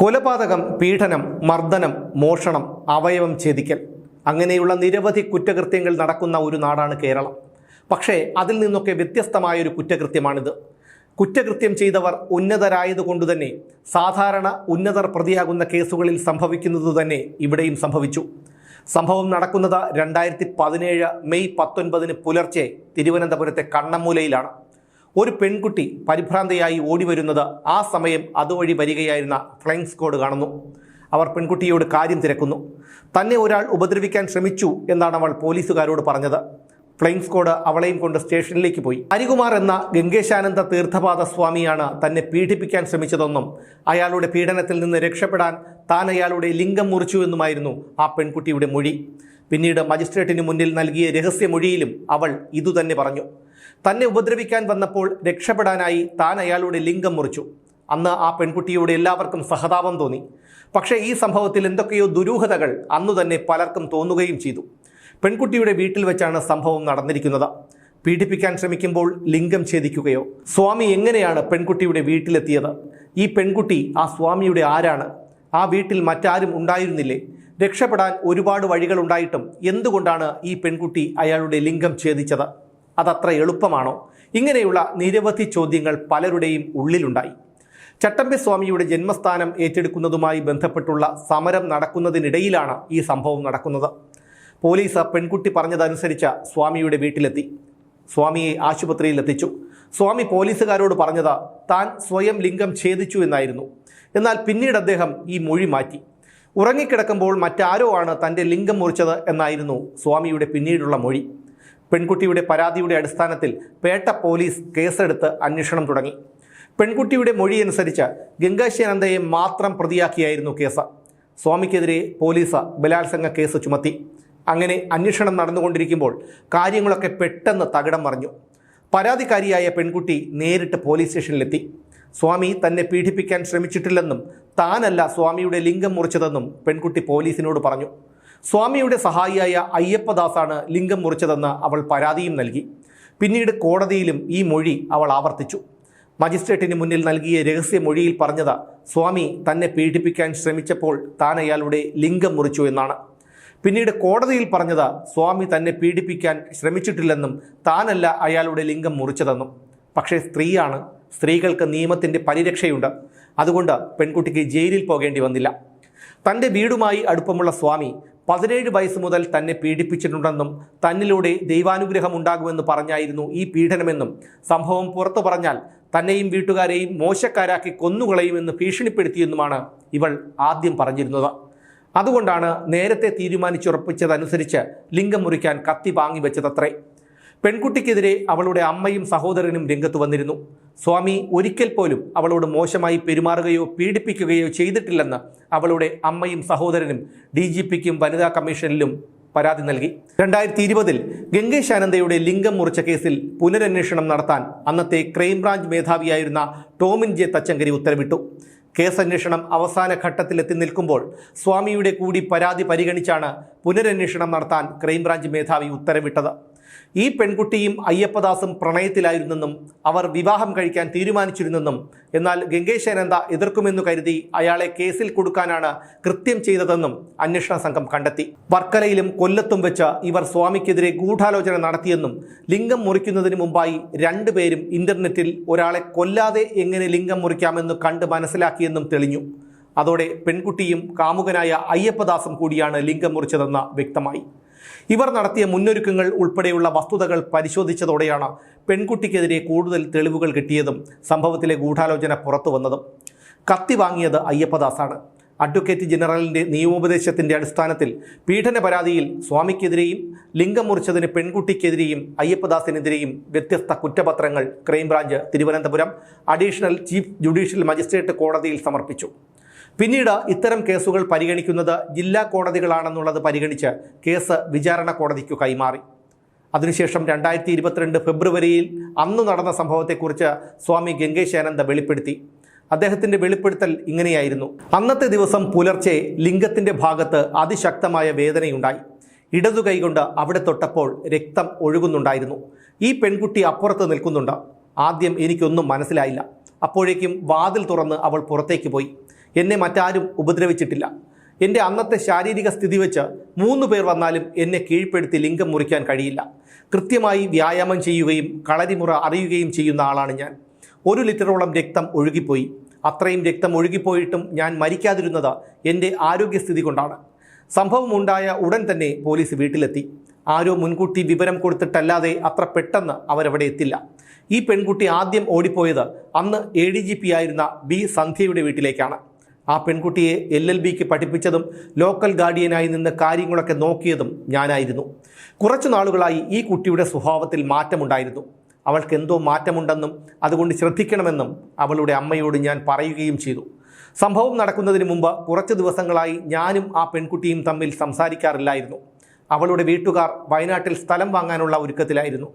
കൊലപാതകം, പീഡനം, മർദ്ദനം, മോഷണം, അവയവം ഛേദിക്കൽ അങ്ങനെയുള്ള നിരവധി കുറ്റകൃത്യങ്ങൾ നടക്കുന്ന ഒരു നാടാണ് കേരളം. പക്ഷേ അതിൽ നിന്നൊക്കെ വ്യത്യസ്തമായൊരു കുറ്റകൃത്യമാണിത്. കുറ്റകൃത്യം ചെയ്തവർ ഉന്നതരായതുകൊണ്ടുതന്നെ സാധാരണ ഉന്നതർ പ്രതിയാകുന്ന കേസുകളിൽ സംഭവിക്കുന്നത് തന്നെ ഇവിടെയും സംഭവിച്ചു. സംഭവം നടക്കുന്നത് 2017 മെയ് 19 പുലർച്ചെ തിരുവനന്തപുരത്തെ കണ്ണമ്മൂലയിലാണ്. ഒരു പെൺകുട്ടി പരിഭ്രാന്തയായി ഓടിവരുന്നത് ആ സമയം അതുവഴി വരികയായിരുന്ന ഫ്ലൈയിങ് സ്ക്വാഡ് കാണുന്നു. അവർ പെൺകുട്ടിയോട് കാര്യം തിരക്കുന്നു. തന്നെ ഒരാൾ ഉപദ്രവിക്കാൻ ശ്രമിച്ചു എന്നാണ് അവൾ പോലീസുകാരോട് പറഞ്ഞത്. ഫ്ലൈയിങ് സ്ക്വാഡ് അവളെയും കൊണ്ട് സ്റ്റേഷനിലേക്ക് പോയി. ഹരികുമാർ എന്ന ഗംഗേശാനന്ദ തീർത്ഥപാദ സ്വാമിയാണ് തന്നെ പീഡിപ്പിക്കാൻ ശ്രമിച്ചതെന്നും അയാളുടെ പീഡനത്തിൽ നിന്ന് രക്ഷപ്പെടാൻ താൻ അയാളുടെ ലിംഗം മുറിച്ചു എന്നുമായിരുന്നു ആ പെൺകുട്ടിയുടെ മൊഴി. പിന്നീട് മജിസ്ട്രേറ്റിന് മുന്നിൽ നൽകിയ രഹസ്യമൊഴിയിലും അവൾ ഇതുതന്നെ പറഞ്ഞു. തന്നെ ഉപദ്രവിക്കാൻ വന്നപ്പോൾ രക്ഷപ്പെടാനായി താൻ അയാളുടെ ലിംഗം മുറിച്ചു. അന്ന് ആ പെൺകുട്ടിയോട് എല്ലാവർക്കും സഹതാപം തോന്നി. പക്ഷേ ഈ സംഭവത്തിൽ എന്തൊക്കെയോ ദുരൂഹതകൾ അന്നു തന്നെ പലർക്കും തോന്നുകയും ചെയ്തു. പെൺകുട്ടിയുടെ വീട്ടിൽ വെച്ചാണ് സംഭവം നടന്നിരിക്കുന്നത്. പീഡിപ്പിക്കാൻ ശ്രമിക്കുമ്പോൾ ലിംഗം ഛേദിക്കുകയോ? സ്വാമി എങ്ങനെയാണ് പെൺകുട്ടിയുടെ വീട്ടിലെത്തിയത്? ഈ പെൺകുട്ടി ആ സ്വാമിയുടെ ആരാണ്? ആ വീട്ടിൽ മറ്റാരും ഉണ്ടായിരുന്നില്ലേ? രക്ഷപ്പെടാൻ ഒരുപാട് വഴികളുണ്ടായിട്ടും എന്തുകൊണ്ടാണ് ഈ പെൺകുട്ടി അയാളുടെ ലിംഗം ഛേദിച്ചത്? അതത്ര എളുപ്പമാണോ? ഇങ്ങനെയുള്ള നിരവധി ചോദ്യങ്ങൾ പലരുടെയും ഉള്ളിലുണ്ടായി. ചട്ടമ്പി സ്വാമിയുടെ ജന്മസ്ഥാനം ഏറ്റെടുക്കുന്നതുമായി ബന്ധപ്പെട്ടുള്ള സമരം നടക്കുന്നതിനിടയിലാണ് ഈ സംഭവം നടക്കുന്നത്. പോലീസ് പെൺകുട്ടി പറഞ്ഞതനുസരിച്ച് സ്വാമിയുടെ വീട്ടിലെത്തി. സ്വാമിയെ ആശുപത്രിയിൽ എത്തിച്ചു. സ്വാമി പോലീസുകാരോട് പറഞ്ഞത് താൻ സ്വയം ലിംഗം ഛേദിച്ചു എന്നായിരുന്നു. എന്നാൽ പിന്നീട് അദ്ദേഹം ഈ മൊഴി മാറ്റി. ഉറങ്ങിക്കിടക്കുമ്പോൾ മറ്റാരോ ആണ് തൻ്റെ ലിംഗം മുറിച്ചത് എന്നായിരുന്നു സ്വാമിയുടെ പിന്നീടുള്ള മൊഴി. പെൺകുട്ടിയുടെ പരാതിയുടെ അടിസ്ഥാനത്തിൽ പേട്ട പോലീസ് കേസെടുത്ത് അന്വേഷണം തുടങ്ങി. പെൺകുട്ടിയുടെ മൊഴിയനുസരിച്ച് ഗംഗേശാനന്ദയെ മാത്രം പ്രതിയാക്കിയായിരുന്നു കേസ്. സ്വാമിക്കെതിരെ പോലീസ് ബലാത്സംഗ കേസ് ചുമത്തി. അങ്ങനെ അന്വേഷണം നടന്നുകൊണ്ടിരിക്കുമ്പോൾ കാര്യങ്ങളൊക്കെ പെട്ടെന്ന് തകിടം മറിഞ്ഞു. പരാതിക്കാരിയായ പെൺകുട്ടി നേരിട്ട് പോലീസ് സ്റ്റേഷനിലെത്തി. സ്വാമി തന്നെ പീഡിപ്പിക്കാൻ ശ്രമിച്ചിട്ടില്ലെന്നും താനല്ല സ്വാമിയുടെ ലിംഗം മുറിച്ചതെന്നും പെൺകുട്ടി പോലീസിനോട് പറഞ്ഞു. സ്വാമിയുടെ സഹായിയായ അയ്യപ്പദാസാണ് ലിംഗം മുറിച്ചതെന്ന് അവൾ പരാതിയും നൽകി. പിന്നീട് കോടതിയിലും ഈ മൊഴി അവൾ ആവർത്തിച്ചു. മജിസ്ട്രേറ്റിന് മുന്നിൽ നൽകിയ രഹസ്യമൊഴിയിൽ പറഞ്ഞത് സ്വാമി തന്നെ പീഡിപ്പിക്കാൻ ശ്രമിച്ചപ്പോൾ താൻ അയാളുടെ ലിംഗം മുറിച്ചു എന്നാണ്. പിന്നീട് കോടതിയിൽ പറഞ്ഞത് സ്വാമി തന്നെ പീഡിപ്പിക്കാൻ ശ്രമിച്ചിട്ടില്ലെന്നും താനല്ല അയാളുടെ ലിംഗം മുറിച്ചതെന്നും. പക്ഷേ സ്ത്രീയാണ്, സ്ത്രീകൾക്ക് നിയമത്തിൻ്റെ പരിരക്ഷയുണ്ട്. അതുകൊണ്ട് പെൺകുട്ടിക്ക് ജയിലിൽ പോകേണ്ടി വന്നില്ല. തൻ്റെ വീടുമായി അടുപ്പമുള്ള സ്വാമി 17 വയസ്സ് മുതൽ തന്നെ പീഡിപ്പിച്ചിട്ടുണ്ടെന്നും തന്നിലൂടെ ദൈവാനുഗ്രഹം ഉണ്ടാകുമെന്ന് പറഞ്ഞായിരുന്നു ഈ പീഡനമെന്നും സംഭവം പുറത്തു പറഞ്ഞാൽ തന്നെയും വീട്ടുകാരെയും മോശക്കാരാക്കി കൊന്നുകളയുമെന്ന് ഭീഷണിപ്പെടുത്തിയെന്നുമാണ് ഇവൾ ആദ്യം പറഞ്ഞിരുന്നത്. അതുകൊണ്ടാണ് നേരത്തെ തീരുമാനിച്ചുറപ്പിച്ചതനുസരിച്ച് ലിംഗം മുറിക്കാൻ കത്തി വാങ്ങിവെച്ചതത്രേ. പെൺകുട്ടിക്കെതിരെ അവളുടെ അമ്മയും സഹോദരനും രംഗത്ത് വന്നിരുന്നു. സ്വാമി ഒരിക്കൽ പോലും അവളോട് മോശമായി പെരുമാറുകയോ പീഡിപ്പിക്കുകയോ ചെയ്തിട്ടില്ലെന്ന് അവളുടെ അമ്മയും സഹോദരനും DGPക്കും വനിതാ കമ്മീഷനിലും പരാതി നൽകി. 2020 ഗംഗേശാനന്ദയുടെ ലിംഗം മുറിച്ച കേസിൽ പുനരന്വേഷണം നടത്താൻ അന്നത്തെ ക്രൈംബ്രാഞ്ച് മേധാവിയായിരുന്ന ടോമിൻ ജെ തച്ചങ്കരി ഉത്തരവിട്ടു. കേസന്വേഷണം അവസാന ഘട്ടത്തിലെത്തി നിൽക്കുമ്പോൾ സ്വാമിയുടെ കൂടി പരാതി പരിഗണിച്ചാണ് പുനരന്വേഷണം നടത്താൻ ക്രൈംബ്രാഞ്ച് മേധാവി ഉത്തരവിട്ടത്. ഈ പെൺകുട്ടിയും അയ്യപ്പദാസും പ്രണയത്തിലായിരുന്നെന്നും അവർ വിവാഹം കഴിക്കാൻ തീരുമാനിച്ചിരുന്നെന്നും എന്നാൽ ഗംഗേശാനന്ദ എതിർക്കുമെന്നു കരുതി അയാളെ കേസിൽ കൊടുക്കാനാണ് കൃത്യം ചെയ്തതെന്നും അന്വേഷണ സംഘം കണ്ടെത്തി. വർക്കലയിലും കൊല്ലത്തും വെച്ച് ഇവർ സ്വാമിക്കെതിരെ ഗൂഢാലോചന നടത്തിയെന്നും ലിംഗം മുറിക്കുന്നതിന് മുമ്പായി രണ്ടുപേരും ഇന്റർനെറ്റിൽ ഒരാളെ കൊല്ലാതെ എങ്ങനെ ലിംഗം മുറിക്കാമെന്ന് കണ്ട് മനസ്സിലാക്കിയെന്നും തെളിഞ്ഞു. അതോടെ പെൺകുട്ടിയും കാമുകനായ അയ്യപ്പദാസും കൂടിയാണ് ലിംഗം മുറിച്ചതെന്ന് വ്യക്തമായി. ഇവർ നടത്തിയ മുന്നൊരുക്കങ്ങൾ ഉൾപ്പെടെയുള്ള വസ്തുതകൾ പരിശോധിച്ചതോടെയാണ് പെൺകുട്ടിക്കെതിരെ കൂടുതൽ തെളിവുകൾ കിട്ടിയതും സംഭവത്തിലെ ഗൂഢാലോചന പുറത്തു വന്നതും. കത്തി വാങ്ങിയത് അയ്യപ്പദാസാണ്. അഡ്വക്കേറ്റ് ജനറലിൻ്റെ നിയമോപദേശത്തിൻ്റെ അടിസ്ഥാനത്തിൽ പീഡന പരാതിയിൽ സ്വാമിക്കെതിരെയും ലിംഗം മുറിച്ചതിന് പെൺകുട്ടിക്കെതിരെയും അയ്യപ്പദാസിനെതിരെയും വ്യത്യസ്ത കുറ്റപത്രങ്ങൾ crime branch Thiruvananthapuram additional chief judicial magistrate കോടതിയിൽ സമർപ്പിച്ചു. പിന്നീട് ഇത്തരം കേസുകൾ പരിഗണിക്കുന്നത് ജില്ലാ കോടതികളാണെന്നുള്ളത് പരിഗണിച്ച് കേസ് വിചാരണ കോടതിക്കു കൈമാറി. അതിനുശേഷം 2022 ഫെബ്രുവരിയിൽ അന്നു നടന്ന സംഭവത്തെക്കുറിച്ച് സ്വാമി ഗംഗേശാനന്ദ വെളിപ്പെടുത്തി. അദ്ദേഹത്തിൻ്റെ വെളിപ്പെടുത്തൽ ഇങ്ങനെയായിരുന്നു: അന്നത്തെ ദിവസം പുലർച്ചെ ലിംഗത്തിൻ്റെ ഭാഗത്ത് അതിശക്തമായ വേദനയുണ്ടായി. ഇടതു കൈകൊണ്ട് അവിടെ തൊട്ടപ്പോൾ രക്തം ഒഴുകുന്നുണ്ടായിരുന്നു. ഈ പെൺകുട്ടി അപ്പുറത്ത് നിൽക്കുന്നുണ്ട്. ആദ്യം എനിക്കൊന്നും മനസ്സിലായില്ല. അപ്പോഴേക്കും വാതിൽ തുറന്ന് അവൾ പുറത്തേക്ക് പോയി. എന്നെ മറ്റാരും ഉപദ്രവിച്ചിട്ടില്ല. എൻ്റെ അന്നത്തെ ശാരീരിക സ്ഥിതി വെച്ച് 3 പേർ വന്നാലും എന്നെ കീഴ്പ്പെടുത്തി ലിംഗം മുറിക്കാൻ കഴിയില്ല. കൃത്യമായി വ്യായാമം ചെയ്യുകയും കളരിമുറ അറിയുകയും ചെയ്യുന്ന ആളാണ് ഞാൻ. 1 ലിറ്ററോളം രക്തം ഒഴുകിപ്പോയി. അത്രയും രക്തം ഒഴുകിപ്പോയിട്ടും ഞാൻ മരിക്കാതിരുന്നത് എൻ്റെ ആരോഗ്യസ്ഥിതി കൊണ്ടാണ്. സംഭവമുണ്ടായ ഉടൻ തന്നെ പോലീസ് വീട്ടിലെത്തി. ആരോ മുൻകൂട്ടി വിവരം കൊടുത്തിട്ടല്ലാതെ അത്ര പെട്ടെന്ന് അവരവിടെ എത്തില്ല. ഈ പെൺകുട്ടി ആദ്യം ഓടിപ്പോയത് അന്ന് ADGP ആയിരുന്ന ബി സന്ധ്യയുടെ വീട്ടിലേക്കാണ്. ആ പെൺകുട്ടിയെ LLBക്ക് പഠിപ്പിച്ചതും ലോക്കൽ ഗാർഡിയനായി നിന്ന് കാര്യങ്ങളൊക്കെ നോക്കിയതും ഞാനായിരുന്നു. കുറച്ചു നാളുകളായി ഈ കുട്ടിയുടെ സ്വഭാവത്തിൽ മാറ്റമുണ്ടായിരുന്നു. അവൾക്ക് എന്തോ മാറ്റമുണ്ടെന്നും അതുകൊണ്ട് ശ്രദ്ധിക്കണമെന്നും അവളുടെ അമ്മയോട് ഞാൻ പറയുകയും ചെയ്തു. സംഭവം നടക്കുന്നതിന് മുമ്പ് കുറച്ച് ദിവസങ്ങളായി ഞാനും ആ പെൺകുട്ടിയും തമ്മിൽ സംസാരിക്കാറില്ലായിരുന്നു. അവളുടെ വീട്ടുകാർ വയനാട്ടിൽ സ്ഥലം വാങ്ങാനുള്ള ഒരുക്കത്തിലായിരുന്നു.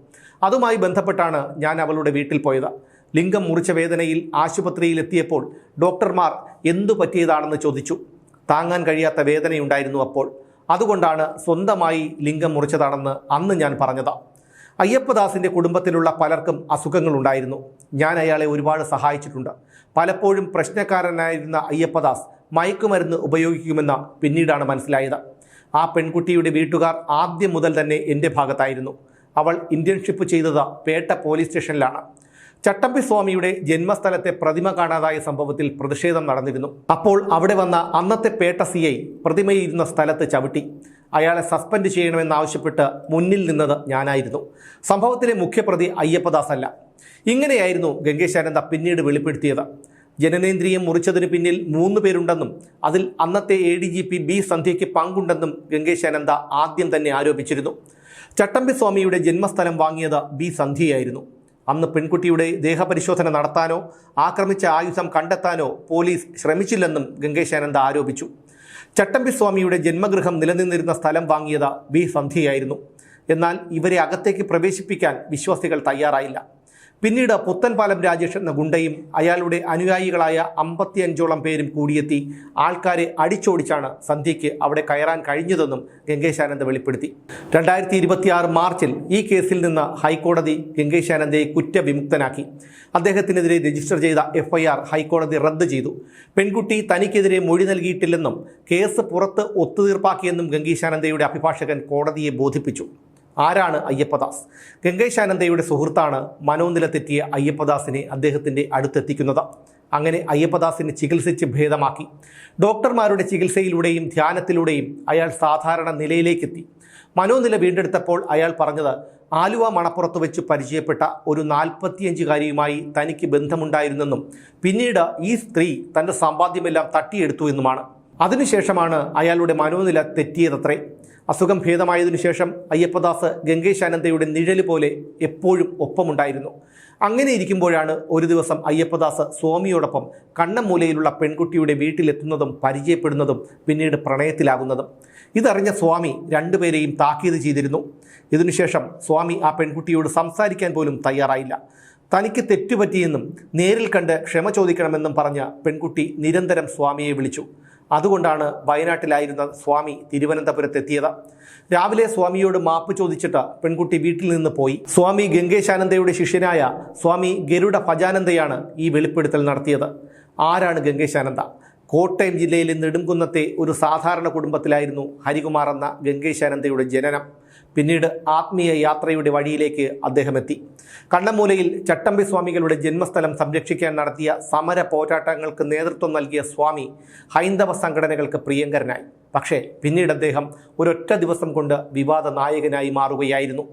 അതുമായി ബന്ധപ്പെട്ടാണ് ഞാൻ അവളുടെ വീട്ടിൽ പോയത്. ലിംഗം മുറിച്ച വേദനയിൽ ആശുപത്രിയിലെത്തിയപ്പോൾ ഡോക്ടർമാർ എന്തു പറ്റിയതാണെന്ന് ചോദിച്ചു. താങ്ങാൻ കഴിയാത്ത വേദനയുണ്ടായിരുന്നു അപ്പോൾ. അതുകൊണ്ടാണ് സ്വന്തമായി ലിംഗം മുറിച്ചതാണെന്ന് അന്ന് ഞാൻ പറഞ്ഞത്. അയ്യപ്പദാസിൻ്റെ കുടുംബത്തിലുള്ള പലർക്കും അസുഖങ്ങളുണ്ടായിരുന്നു. ഞാൻ അയാളെ ഒരുപാട് സഹായിച്ചിട്ടുണ്ട്. പലപ്പോഴും പ്രശ്നക്കാരനായിരുന്ന അയ്യപ്പദാസ് മയക്കുമരുന്ന് ഉപയോഗിക്കുമെന്ന് പിന്നീടാണ് മനസ്സിലായത്. ആ പെൺകുട്ടിയുടെ വീട്ടുകാർ ആദ്യം മുതൽ തന്നെ എൻ്റെ ഭാഗത്തായിരുന്നു. അവൾ ഇന്റേൺഷിപ്പ് ചെയ്തത് പേട്ട പോലീസ് സ്റ്റേഷനിലാണ്. ചട്ടമ്പി സ്വാമിയുടെ ജന്മസ്ഥലത്തെ പ്രതിമ കാണാതായ സംഭവത്തിൽ പ്രതിഷേധം നടന്നിരുന്നു. അപ്പോൾ അവിടെ വന്ന അന്നത്തെ പേട്ട CI പ്രതിമയിരുന്ന സ്ഥലത്ത് ചവിട്ടി. അയാളെ സസ്പെൻഡ് ചെയ്യണമെന്നാവശ്യപ്പെട്ട് മുന്നിൽ നിന്നത് ഞാനായിരുന്നു. സംഭവത്തിലെ മുഖ്യപ്രതി അയ്യപ്പദാസ് അല്ല. ഇങ്ങനെയായിരുന്നു ഗംഗേശാനന്ദ പിന്നീട് വെളിപ്പെടുത്തിയത്. ജനനേന്ദ്രിയം മുറിച്ചതിന് പിന്നിൽ 3 പേരുണ്ടെന്നും അതിൽ അന്നത്തെ ADGP ബി സന്ധ്യയ്ക്ക് പങ്കുണ്ടെന്നും ഗംഗേശാനന്ദ ആദ്യം തന്നെ ആരോപിച്ചിരുന്നു. ചട്ടമ്പി സ്വാമിയുടെ ജന്മസ്ഥലം വാങ്ങിയത് ബി സന്ധ്യയായിരുന്നു. അന്ന് പെൺകുട്ടിയുടെ ദേഹപരിശോധന നടത്താനോ ആക്രമിച്ച ആയുധം കണ്ടെത്താനോ പോലീസ് ശ്രമിച്ചില്ലെന്നും ഗംഗേശാനന്ദ ആരോപിച്ചു. ചട്ടമ്പി സ്വാമിയുടെ ജന്മഗൃഹം നിലനിന്നിരുന്ന സ്ഥലം വാങ്ങിയത് ബി സന്ധ്യയായിരുന്നു. എന്നാൽ ഇവരെ അകത്തേക്ക് പ്രവേശിപ്പിക്കാൻ വിശ്വാസികൾ തയ്യാറായില്ല. പിന്നീട് പുത്തൻപാലം രാജേഷ് എന്ന ഗുണ്ടയും അയാളുടെ അനുയായികളായ 55ഓളം പേരും കൂടിയെത്തി ആൾക്കാരെ അടിച്ചോടിച്ചാണ് സന്ധ്യയ്ക്ക് അവിടെ കയറാൻ കഴിഞ്ഞതെന്നും ഗംഗേശാനന്ദ വെളിപ്പെടുത്തി. 2026 മാർച്ചിൽ ഈ കേസിൽ നിന്ന് ഹൈക്കോടതി ഗംഗേശാനന്ദയെ കുറ്റവിമുക്തനാക്കി. അദ്ദേഹത്തിനെതിരെ രജിസ്റ്റർ ചെയ്ത FIR ഹൈക്കോടതി റദ്ദ് ചെയ്തു. പെൺകുട്ടി തനിക്കെതിരെ മൊഴി നൽകിയിട്ടില്ലെന്നും കേസ് പുറത്ത് ഒത്തുതീർപ്പാക്കിയെന്നും ഗംഗേശാനന്ദയുടെ അഭിഭാഷകൻ കോടതിയെ ബോധിപ്പിച്ചു. ആരാണ് അയ്യപ്പദാസ്? ഗംഗേശാനന്ദയുടെ സുഹൃത്താണ് മനോനില തെറ്റിയ അയ്യപ്പദാസിനെ അദ്ദേഹത്തിൻ്റെ അടുത്തെത്തിക്കുന്നത്. അങ്ങനെ അയ്യപ്പദാസിനെ ചികിത്സിച്ച് ഭേദമാക്കി. ഡോക്ടർമാരുടെ ചികിത്സയിലൂടെയും ധ്യാനത്തിലൂടെയും അയാൾ സാധാരണ നിലയിലേക്കെത്തി. മനോനില വീണ്ടെടുത്തപ്പോൾ അയാൾ പറഞ്ഞത് ആലുവ മണപ്പുറത്ത് വെച്ച് പരിചയപ്പെട്ട ഒരു 45-കാരിയുമായി തനിക്ക് ബന്ധമുണ്ടായിരുന്നെന്നും പിന്നീട് ഈ സ്ത്രീ തൻ്റെ സമ്പാദ്യമെല്ലാം തട്ടിയെടുത്തു എന്നുമാണ്. അതിനുശേഷമാണ് അയാളുടെ മനോനില തെറ്റിയതത്രേ. അസുഖം ഭേദമായതിനു ശേഷം അയ്യപ്പദാസ് ഗംഗേശാനന്ദയുടെ നിഴല് പോലെ എപ്പോഴും ഒപ്പമുണ്ടായിരുന്നു. അങ്ങനെ ഇരിക്കുമ്പോഴാണ് ഒരു ദിവസം അയ്യപ്പദാസ് സ്വാമിയോടൊപ്പം കണ്ണമ്മൂലയിലുള്ള പെൺകുട്ടിയുടെ വീട്ടിലെത്തുന്നതും പരിചയപ്പെടുന്നതും പിന്നീട് പ്രണയത്തിലാകുന്നതും. ഇതറിഞ്ഞ സ്വാമി 2 പേരെയും താക്കീത് ചെയ്തിരുന്നു. ഇതിനുശേഷം സ്വാമി ആ പെൺകുട്ടിയോട് സംസാരിക്കാൻ പോലും തയ്യാറായില്ല. തനിക്ക് തെറ്റുപറ്റിയെന്നും നേരിൽ കണ്ട് ക്ഷമ ചോദിക്കണമെന്നും പറഞ്ഞ പെൺകുട്ടി നിരന്തരം സ്വാമിയെ വിളിച്ചു. അതുകൊണ്ടാണ് വയനാട്ടിലായിരുന്ന സ്വാമി തിരുവനന്തപുരത്തെത്തിയത്. രാവിലെ സ്വാമിയോട് മാപ്പ് ചോദിച്ചിട്ട് പെൺകുട്ടി വീട്ടിൽ നിന്ന് പോയി. സ്വാമി ഗംഗേശാനന്ദയുടെ ശിഷ്യനായ സ്വാമി ഗരുഡ ഭജാനന്ദയാണ് ഈ വെളിപ്പെടുത്തൽ നടത്തിയത്. ആരാണ് ഗംഗേശാനന്ദ? കോട്ടയം ജില്ലയിലെ നെടുംകുന്നത്തെ ഒരു സാധാരണ കുടുംബത്തിലായിരുന്നു ഹരികുമാർ എന്ന ഗംഗേശാനന്ദയുടെ ജനനം. പിന്നീട് ആത്മീയ യാത്രയുടെ വഴിയിലേക്ക് അദ്ദേഹം എത്തി. കണ്ണമ്മൂലയിൽ ചട്ടമ്പി സ്വാമികളുടെ ജന്മസ്ഥലം സംരക്ഷിക്കാൻ നടത്തിയ സമര പോരാട്ടങ്ങൾക്ക് നേതൃത്വം നൽകിയ സ്വാമി ഹൈന്ദവ സംഘടനകൾക്ക് പ്രിയങ്കരനായി. പക്ഷേ പിന്നീട് അദ്ദേഹം ഒരൊറ്റ ദിവസം കൊണ്ട് വിവാദ നായകനായി മാറുകയായിരുന്നു.